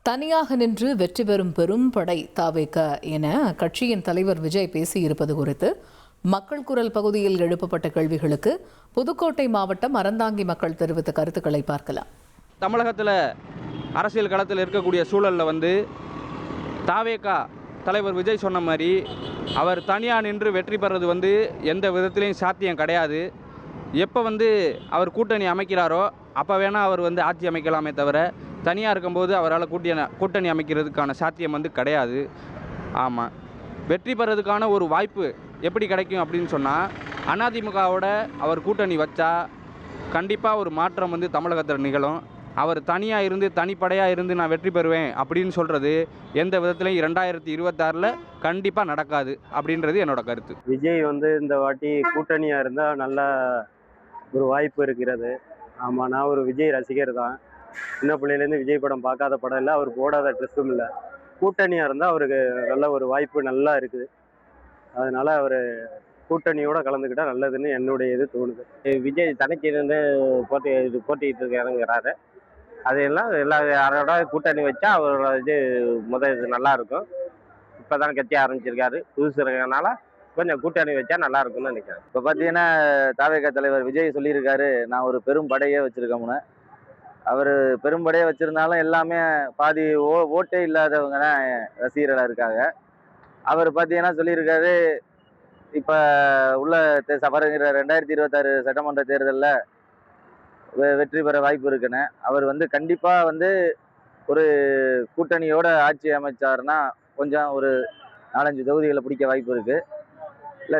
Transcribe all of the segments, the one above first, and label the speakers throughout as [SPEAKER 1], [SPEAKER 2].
[SPEAKER 1] தனியாக நின்று வெற்றி பெறும் பெரும் படை தாவேக என கட்சியின் தலைவர் விஜய் பேசியிருப்பது குறித்து மக்கள் குரல் பகுதியில் எழுப்பப்பட்ட கேள்விகளுக்கு புதுக்கோட்டை மாவட்டம் அறந்தாங்கி மக்கள் தெரிவித்த கருத்துக்களை பார்க்கலாம்.
[SPEAKER 2] தமிழகத்தில் அரசியல் களத்தில் இருக்கக்கூடிய சூழலில் தாவேகா தலைவர் விஜய் சொன்ன மாதிரி அவர் தனியாக நின்று வெற்றி பெறது எந்த விதத்திலையும் சாத்தியம் கிடையாது. எப்போ அவர் கூட்டணி அமைக்கிறாரோ அப்போ வேணால் அவர் ஆட்சி அமைக்கலாமே தவிர தனியாக இருக்கும்போது அவரால் கூட்டணி அமைக்கிறதுக்கான சாத்தியம் கிடையாது. ஆமாம், வெற்றி பெறதுக்கான ஒரு வாய்ப்பு எப்படி கிடைக்கும் அப்படின்னு சொன்னால் அதிமுகவோட அவர் கூட்டணி வச்சா கண்டிப்பாக ஒரு மாற்றம் தமிழகத்தில் நிகழும். அவர் தனியாக இருந்து தனிப்படையாக இருந்து நான் வெற்றி பெறுவேன் அப்படின்னு சொல்கிறது எந்த விதத்துலையும் 2026 கண்டிப்பாக நடக்காது அப்படின்றது என்னோட கருத்து.
[SPEAKER 3] விஜய் இந்த வாட்டி கூட்டணியாக இருந்தால் நல்ல ஒரு வாய்ப்பு இருக்கிறது. ஆமாம், நான் ஒரு விஜய் ரசிகர் தான். சின்ன பிள்ளையிலேருந்து விஜய் படம் பார்க்காத படம் இல்லை, அவர் போடாத ட்ரெஸ்ஸும் இல்லை. கூட்டணியாக இருந்தால் அவருக்கு நல்ல ஒரு வாய்ப்பு நல்லா இருக்குது. அதனால் அவர் கூட்டணியோடு கலந்துக்கிட்டால் நல்லதுன்னு என்னுடைய இது தோணுது.
[SPEAKER 4] விஜய் தனக்கு இருந்து போட்டிக்கிட்டு இருக்காருங்கிறாரு. அதையெல்லாம் யாரோட கூட்டணி வச்சா அவரோட இது நல்லா இருக்கும். இப்போ தான் கட்சி ஆரம்பிச்சிருக்காரு, புதுசு இருக்கனால கொஞ்சம் கூட்டணி வச்சா நல்லா இருக்கும்னு நினைக்கிறேன்.
[SPEAKER 5] இப்போ பார்த்தீங்கன்னா தாவேகா தலைவர் விஜய் சொல்லியிருக்காரு, நான் ஒரு பெரும் படையே வச்சுருக்கோம்னு. அவர் பெரும்படையை வச்சுருந்தாலும் எல்லாமே பாதி ஓட்டே இல்லாதவங்க தான் ரசிகர்களாக இருக்காங்க. அவர் பார்த்தீங்கன்னா சொல்லியிருக்காரு, இப்போ உள்ள வருகிற 2026 சட்டமன்ற தேர்தலில் வெற்றி பெற வாய்ப்பு இருக்குன்னு. அவர் கண்டிப்பாக ஒரு கூட்டணியோட ஆட்சி அமைச்சாருன்னா கொஞ்சம் ஒரு 4-5 தொகுதிகளை பிடிக்க வாய்ப்பு இருக்குது. இல்லை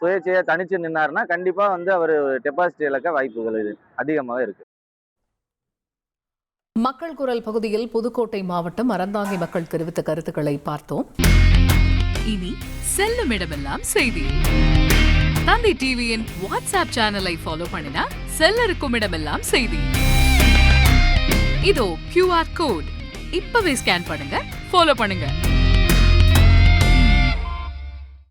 [SPEAKER 5] சுயேட்சையாக தனிச்சு நின்னாருன்னா கண்டிப்பாக அவர் டெபாசிட் இழக்க வாய்ப்புகள் அதிகமாக இருக்குது.
[SPEAKER 1] மக்கள் குரல் பகுதியில் புதுக்கோட்டை மாவட்டம் அறந்தாங்கி மக்கள் தெரிவித்த கருத்துக்களை பார்த்தோம்.
[SPEAKER 6] இனி செல்லும் இடமெல்லாம் செய்தி. தந்தி டிவியின் வாட்ஸ்அப் சேனலை ஃபாலோ பண்ணினா செல்ல இருக்கும் இடமெல்லாம் செய்தி. இதோ QR கோட் இப்பவே ஸ்கேன் பண்ணுங்க, ஃபாலோ பண்ணுங்க.